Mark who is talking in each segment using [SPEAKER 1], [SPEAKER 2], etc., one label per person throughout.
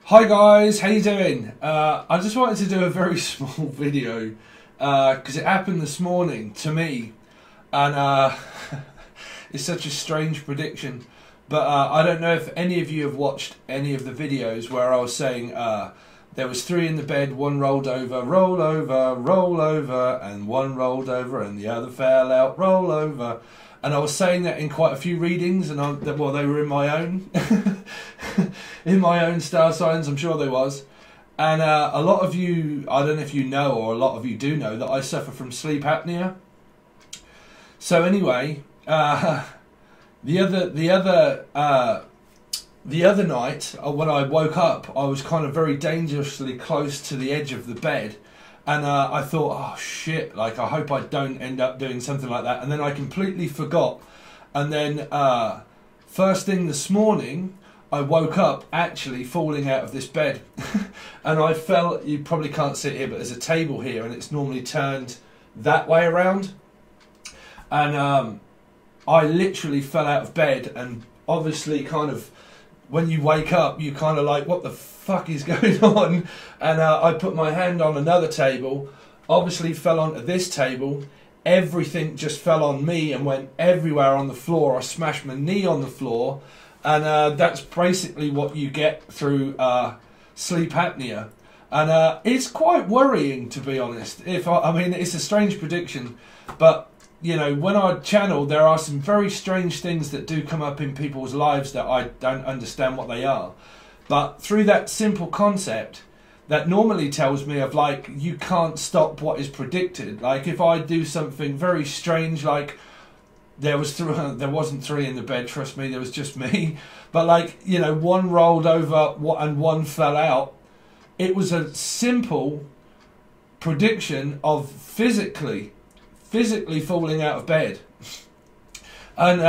[SPEAKER 1] Hi guys, how you doing? I just wanted to do a very small video because it happened this morning to me, and it's such a strange prediction. But I don't know if any of you have watched any of the videos where I was saying there was three in the bed, one rolled over, roll over, roll over, and one rolled over, and the other fell out, roll over. And I was saying that in quite a few readings, and well, they were in my own, in my own star signs. I'm sure they was. And a lot of you, I don't know if you know, or a lot of you do know, that I suffer from sleep apnea. So anyway, the other night when I woke up, I was kind of very dangerously close to the edge of the bed. And I thought, oh shit, like I hope I don't end up doing something like that. And then I completely forgot. And then first thing this morning, I woke up actually falling out of this bed. And I fell, you probably can't see it here, but there's a table here and it's normally turned that way around. And I literally fell out of bed, and obviously kind of, when you wake up, you kind of like, what the fuck is going on? And I put my hand on another table, obviously fell onto this table, everything just fell on me and went everywhere on the floor. I smashed my knee on the floor, and that's basically what you get through sleep apnea. And it's quite worrying, to be honest. I mean, it's a strange prediction, but you know, when I channel, there are some very strange things that do come up in people's lives that I don't understand what they are. But through that simple concept, that normally tells me of like, you can't stop what is predicted. Like if I do something very strange, like there wasn't three in the bed, trust me, there was just me. But like, you know, one rolled over and one fell out. It was a simple prediction of physically falling out of bed. And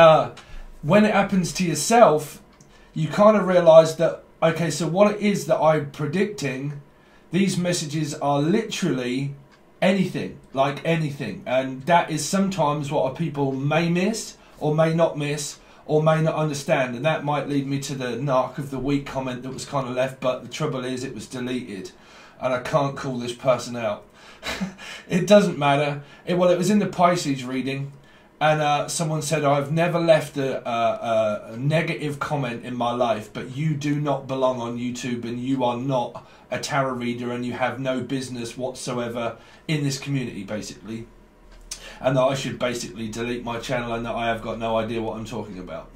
[SPEAKER 1] when it happens to yourself, you kind of realise that, okay, so what it is that I'm predicting, these messages are literally anything, like anything. And that is sometimes what people may miss, or may not miss, or may not understand. And that might lead me to the narc of the week comment that was kind of left, but the trouble is it was deleted. And I can't call this person out. It doesn't matter. Well, it was in the Pisces reading, and someone said, I've never left a negative comment in my life, but you do not belong on YouTube, and you are not a tarot reader, and you have no business whatsoever in this community, basically. And that I should basically delete my channel, and that I have got no idea what I'm talking about.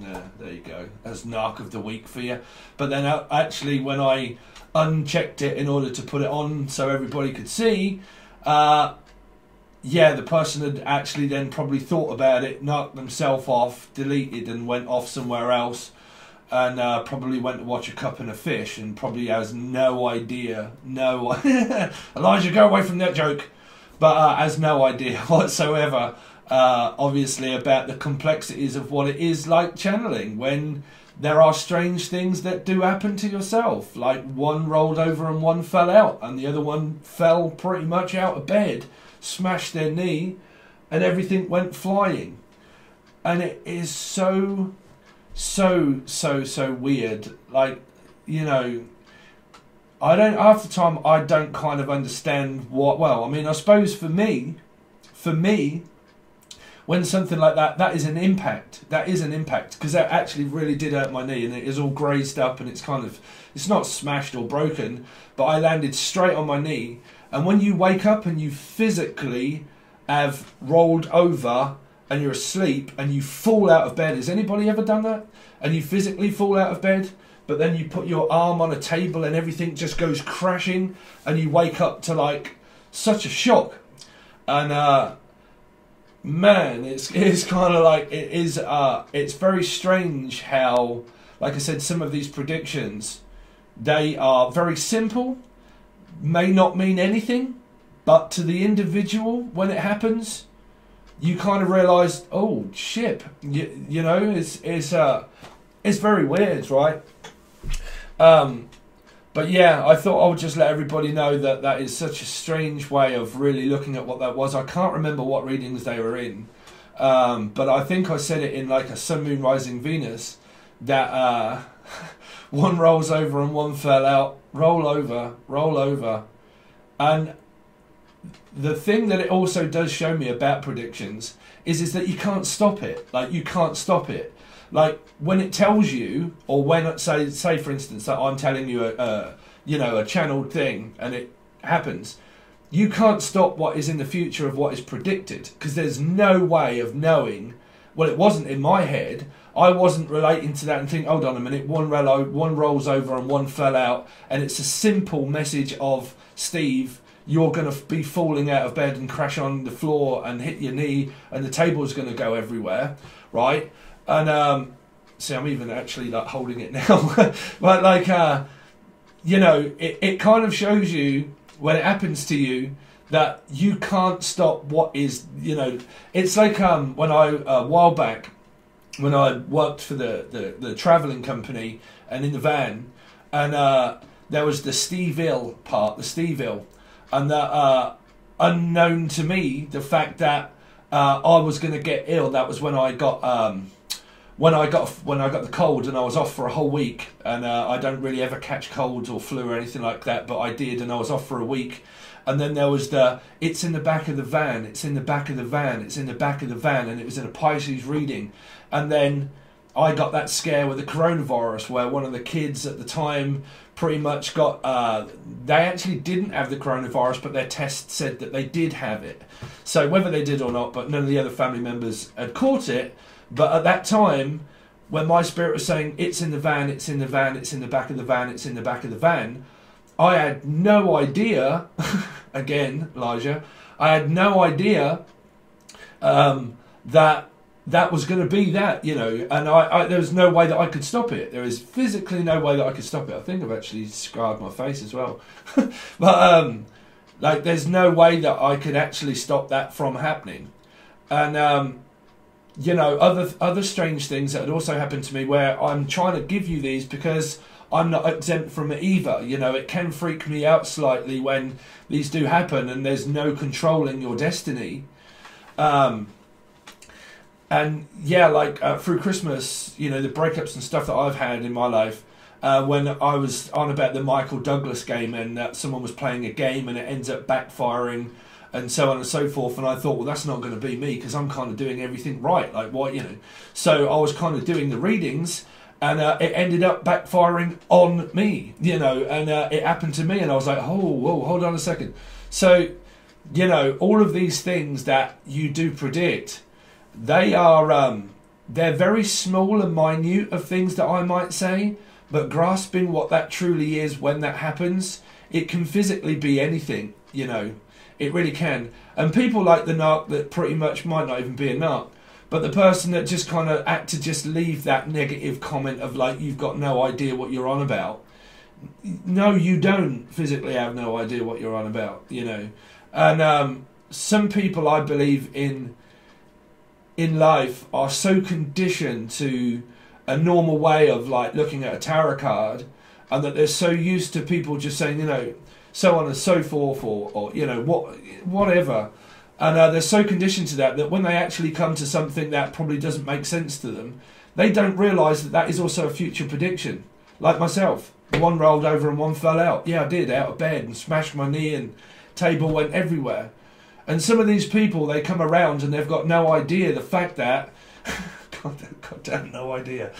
[SPEAKER 1] Yeah, there you go. That's narc of the week for you. But then actually, when I unchecked it in order to put it on so everybody could see, yeah, the person had actually then probably thought about it, knocked themselves off, deleted, and went off somewhere else, and probably went to watch a cup and a fish, and probably has no idea, Elijah, go away from that joke, but has no idea whatsoever, obviously, about the complexities of what it is like channeling, when there are strange things that do happen to yourself, like one rolled over and one fell out, and the other one fell pretty much out of bed, smashed their knee, and everything went flying. And it is so weird. Like, you know, half the time I don't kind of understand what, well, I mean, I suppose for me, when something like that is an impact. That is an impact, because that actually really did hurt my knee, and it is all grazed up, and it's kind of, it's not smashed or broken, but I landed straight on my knee. And when you wake up and you physically have rolled over and you're asleep and you fall out of bed, has anybody ever done that? And you physically fall out of bed, but then you put your arm on a table and everything just goes crashing, and you wake up to like such a shock. And man, it's kind of like, it is, it's very strange how, like I said, some of these predictions, they are very simple, may not mean anything, but to the individual, when it happens, you kind of realise, oh shit, you know, it's very weird, right? But yeah, I thought I would just let everybody know that that is such a strange way of really looking at what that was. I can't remember what readings they were in, but I think I said it in like a Sun, Moon, Rising, Venus, that one rolls over and one fell out. Roll over, roll over. And the thing that it also does show me about predictions is that you can't stop it. Like, you can't stop it. Like, when it tells you, or when, say for instance, that I'm telling you a channeled thing, and it happens, you can't stop what is in the future of what is predicted, because there's no way of knowing. Well, it wasn't in my head. I wasn't relating to that and think, hold on a minute, one rolls over and one fell out, and it's a simple message of, Steve, you're going to be falling out of bed and crash on the floor and hit your knee, and the table's going to go everywhere, right? And see, I'm even actually like holding it now. But like, it kind of shows you, when it happens to you, that you can't stop what is, it's like when I, a while back, when I worked for the travelling company and in the van, and there was the Steve-ill part, the Steve-ill, and that unknown to me, the fact that I was going to get ill. That was when I got the cold, and I was off for a whole week. And I don't really ever catch colds or flu or anything like that, but I did, and I was off for a week. And then there was it's in the back of the van, it's in the back of the van, it's in the back of the van, and it was in a Pisces reading. And then I got that scare with the coronavirus, where one of the kids at the time pretty much got, they actually didn't have the coronavirus, but their test said that they did have it. So whether they did or not, but none of the other family members had caught it. But at that time, when my spirit was saying, it's in the van, it's in the van, it's in the back of the van, it's in the back of the van, I had no idea, again, Elijah, I had no idea that was going to be that, and there was no way that I could stop it. There is physically no way that I could stop it. I think I've actually scarred my face as well. But, like, there's no way that I could actually stop that from happening. And, other strange things that had also happened to me, where I'm trying to give you these because I'm not exempt from it either. It can freak me out slightly when these do happen and there's no controlling your destiny. And yeah, like through Christmas, the breakups and stuff that I've had in my life, when I was on about the Michael Douglas game, and someone was playing a game and it ends up backfiring and so on and so forth, and I thought, well, that's not going to be me, because I'm kind of doing everything right, like what, So I was kind of doing the readings, and it ended up backfiring on me, and it happened to me, and I was like, oh, whoa, hold on a second. So, all of these things that you do predict, they are, they're very small and minute of things that I might say, but grasping what that truly is when that happens, it can physically be anything, It really can. And people like the narc that pretty much might not even be a narc, but the person that just kind of had to just leave that negative comment of like, you've got no idea what you're on about. No, you don't physically have no idea what you're on about, And some people, I believe, in life are so conditioned to a normal way of like looking at a tarot card, and that they're so used to people just saying, so on and so forth, or whatever, and they're so conditioned to that when they actually come to something that probably doesn't make sense to them, they don't realise that is also a future prediction. Like myself, one rolled over and one fell out. Yeah, I did, out of bed, and smashed my knee, and table went everywhere. And some of these people, they come around and they've got no idea the fact that God damn, no idea.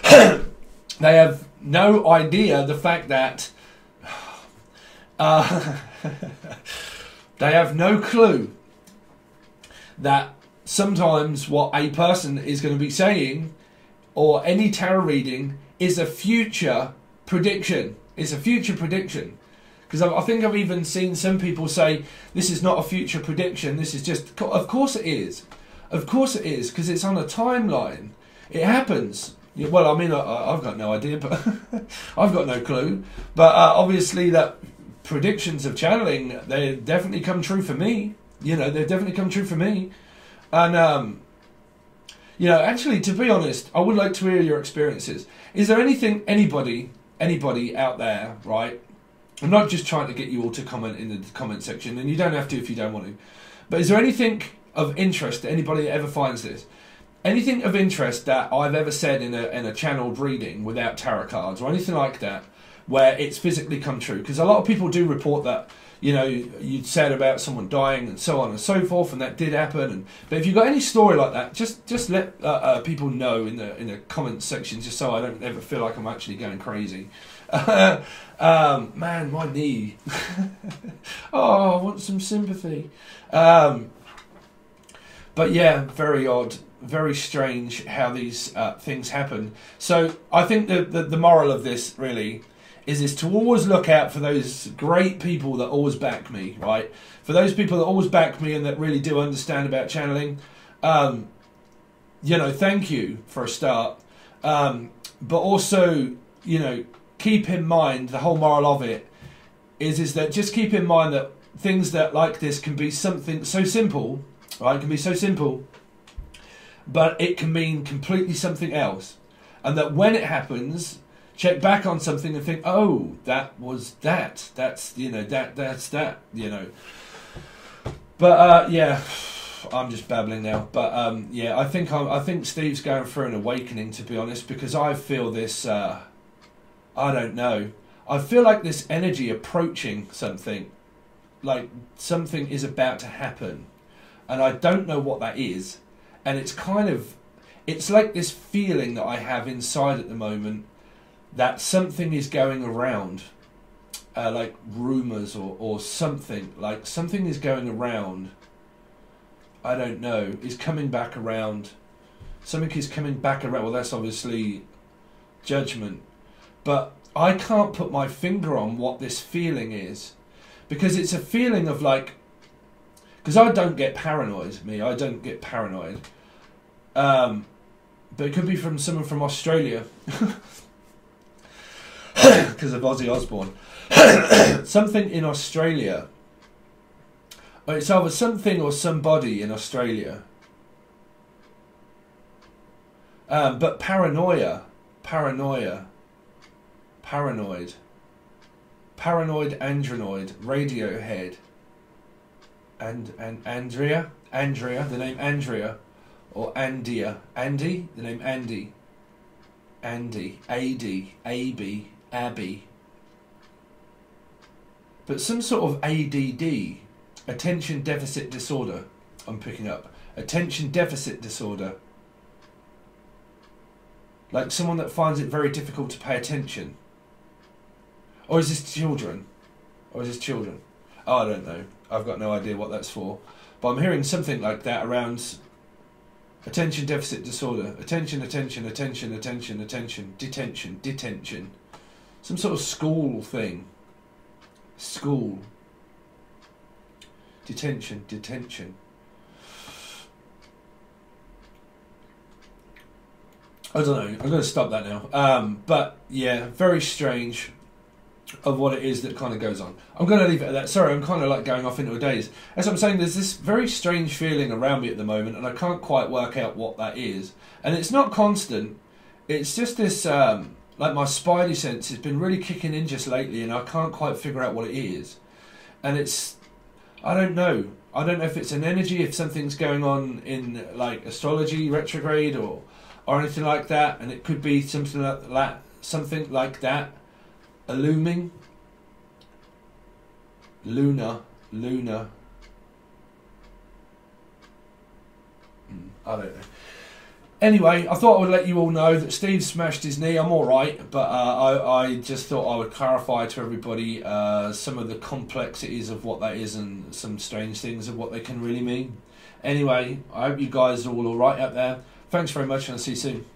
[SPEAKER 1] They have no idea the fact that they have no clue that sometimes what a person is going to be saying, or any tarot reading, is a future prediction. It's a future prediction. Because I think I've even seen some people say, this is not a future prediction, this is just... Of course it is. Of course it is, because it's on a timeline. It happens. Well, I mean, I've got no idea, but I've got no clue. But obviously that predictions of channeling, they definitely come true for me. They've definitely come true for me. And, actually, to be honest, I would like to hear your experiences. Is there anything, anybody out there, right? I'm not just trying to get you all to comment in the comment section, and you don't have to if you don't want to. But is there anything of interest to anybody that ever finds this? anything of interest that I've ever said in a channeled reading without tarot cards or anything like that, where it's physically come true. Because a lot of people do report that, you know, you'd said about someone dying and so on and so forth, and that did happen. But if you've got any story like that, just let people know in the comments section, just so I don't ever feel like I'm actually going crazy. Man, my knee. Oh, I want some sympathy. But yeah, very odd, very strange how these things happen. So I think the moral of this really is to always look out for those great people that always back me, right? For those people that always back me and that really do understand about channeling, you know, thank you for a start. But also, you know, keep in mind, the whole moral of it is that just keep in mind that things that like this can be something so simple, right? It can be so simple, but it can mean completely something else. And that when it happens, check back on something and think, oh, that was that. That's, you know, that's that, you know. But yeah, I'm just babbling now. But yeah, I think Steve's going through an awakening, to be honest, because I feel this. I don't know. I feel like this energy approaching something, like something is about to happen, and I don't know what that is. And it's kind of, it's like this feeling that I have inside at the moment that something is going around, like rumours or something, like something is going around. I don't know, is coming back around. Something is coming back around. Well, that's obviously judgment. But I can't put my finger on what this feeling is. Because it's a feeling of like, because I don't get paranoid, I don't get paranoid. But it could be from someone from Australia. Because of Ozzy Osbourne. Something in Australia. It's either something or somebody in Australia. But paranoid, android, Radiohead, and Andrea, the name Andrea, or Andia, Andy, the name Andy, AB, Abby. But some sort of ADD, attention deficit disorder, I'm picking up. Attention deficit disorder. Like someone that finds it very difficult to pay attention. Or is this children? Oh, I don't know. I've got no idea what that's for. But I'm hearing something like that around attention deficit disorder. Attention. Detention. Some sort of school thing. School. Detention. I don't know. I'm going to stop that now. But yeah, very strange of what it is that kind of goes on. I'm going to leave it at that. Sorry, I'm kind of like going off into a daze. As I'm saying, there's this very strange feeling around me at the moment, and I can't quite work out what that is. And it's not constant. It's just this, like my spidey sense has been really kicking in just lately, and I can't quite figure out what it is. And it's, I don't know. I don't know if it's an energy, if something's going on in like astrology retrograde or anything like that, and it could be something like that. A looming, lunar. I don't know. Anyway, I thought I would let you all know that Steve smashed his knee. I'm all right, but I just thought I would clarify to everybody some of the complexities of what that is and some strange things of what they can really mean. Anyway, I hope you guys are all right out there. Thanks very much, and I'll see you soon.